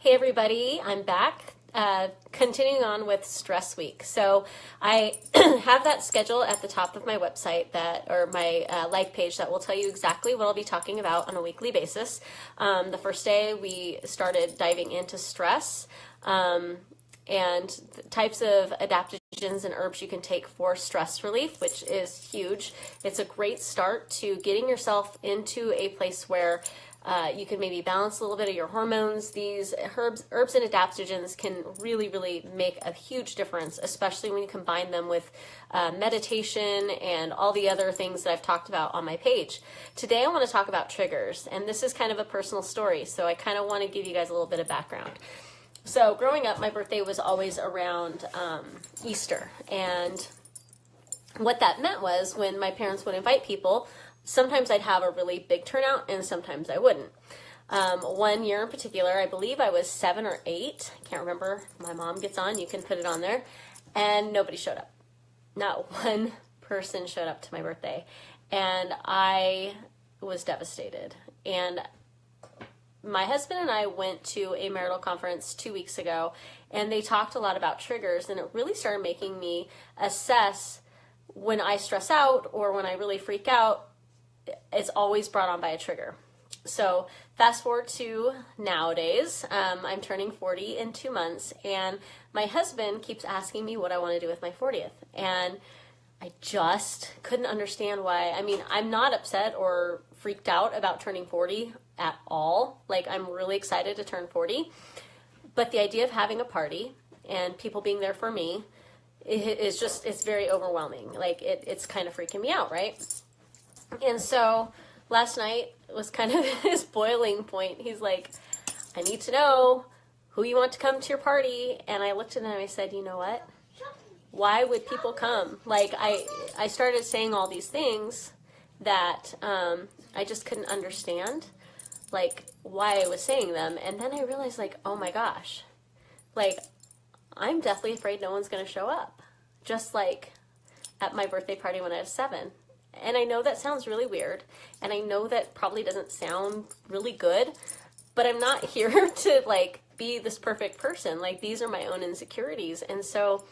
Hey everybody, I'm back. Continuing on with Stress Week. So I have that schedule at the top of my website or my like page that will tell you exactly what I'll be talking about on a weekly basis. The first day we started diving into stress and the types of adaptogens and herbs you can take for stress relief, which is huge. It's a great start to getting yourself into a place where you can maybe balance a little bit of your hormones. These herbs and adaptogens can really make a huge difference, especially when you combine them with meditation and all the other things that I've talked about on my page. Today I want to talk about triggers, and this is kind of a personal story, so I kind of want to give you guys a little bit of background. So growing up, my birthday was always around Easter, and what that meant was when my parents would invite people, sometimes I'd have a really big turnout and sometimes I wouldn't. One year in particular, I believe I was 7 or 8. I can't remember. My mom gets on, you can put it on there. And nobody showed up. Not one person showed up to my birthday. And I was devastated. And my husband and I went to a marital conference 2 weeks ago, and they talked a lot about triggers, and it really started making me assess when I stress out or when I really freak out, it's always brought on by a trigger. So fast forward to nowadays, I'm turning 40 in 2 months, and my husband keeps asking me what I want to do with my 40th. And I just couldn't understand why. I mean, I'm not upset or freaked out about turning 40 at all. Like, I'm really excited to turn 40. But the idea of having a party and people being there for me is just, it's very overwhelming. Like, it's kind of freaking me out, right? And so last night was kind of his boiling point. He's like, I need to know who you want to come to your party. And I looked at him and I said, you know what? Why would people come? Like, I started saying all these things that I just couldn't understand, like, why I was saying them. And then I realized, like, oh my gosh, like, I'm deathly afraid no one's going to show up. Just like at my birthday party when I was 7. And I know that sounds really weird, and I know that probably doesn't sound really good, but I'm not here to, like, be this perfect person. Like, these are my own insecurities. And so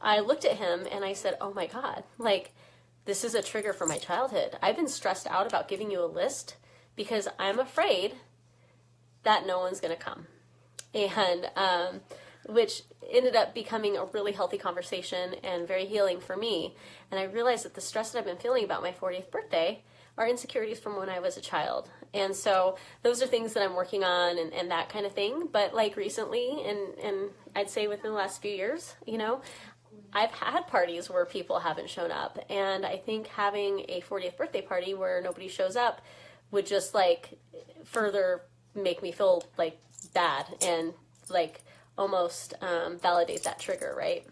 I looked at him and I said, oh my God, like, this is a trigger from my childhood. I've been stressed out about giving you a list because I'm afraid that no one's going to come. And, which ended up becoming a really healthy conversation and very healing for me. And I realized that the stress that I've been feeling about my 40th birthday are insecurities from when I was a child. And so those are things that I'm working on and that kind of thing. But like recently, and I'd say within the last few years, you know, I've had parties where people haven't shown up. And I think having a 40th birthday party where nobody shows up would just, like, further make me feel, like, bad and, like, almost validate that trigger, right?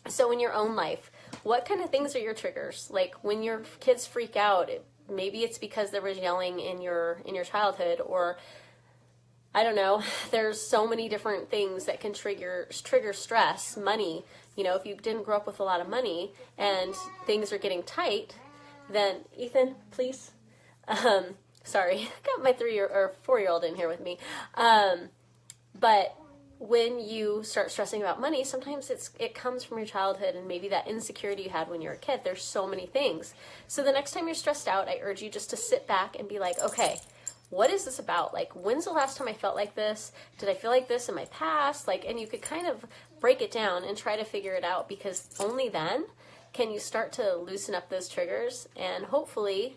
So in your own life, what kind of things are your triggers? Like, when your kids freak out, maybe it's because there was yelling in your childhood, or I don't know. There's so many different things that can trigger stress. Money, you know, if you didn't grow up with a lot of money and things are getting tight, then Ethan, please. Sorry, got my 4-year-old in here with me. But when you start stressing about money, sometimes it comes from your childhood and maybe that insecurity you had when you were a kid. There's so many things. So the next time you're stressed out, I urge you just to sit back and be like, okay, what is this about? Like, when's the last time I felt like this? Did I feel like this in my past? Like, and you could kind of break it down and try to figure it out, because only then can you start to loosen up those triggers, and hopefully,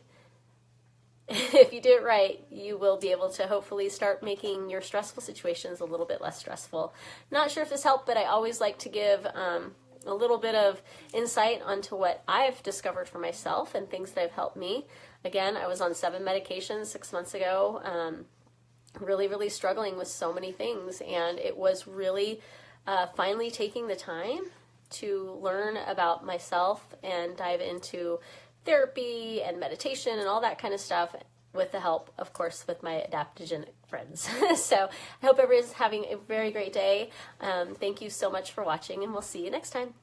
if you do it right, you will be able to hopefully start making your stressful situations a little bit less stressful. Not sure if this helped, but I always like to give a little bit of insight onto what I've discovered for myself and things that have helped me. Again, I was on 7 medications 6 months ago, really struggling with so many things, and it was really finally taking the time to learn about myself and dive into therapy and meditation and all that kind of stuff, with the help, of course, with my adaptogen friends. So I hope everyone's having a very great day. Thank you so much for watching, and we'll see you next time.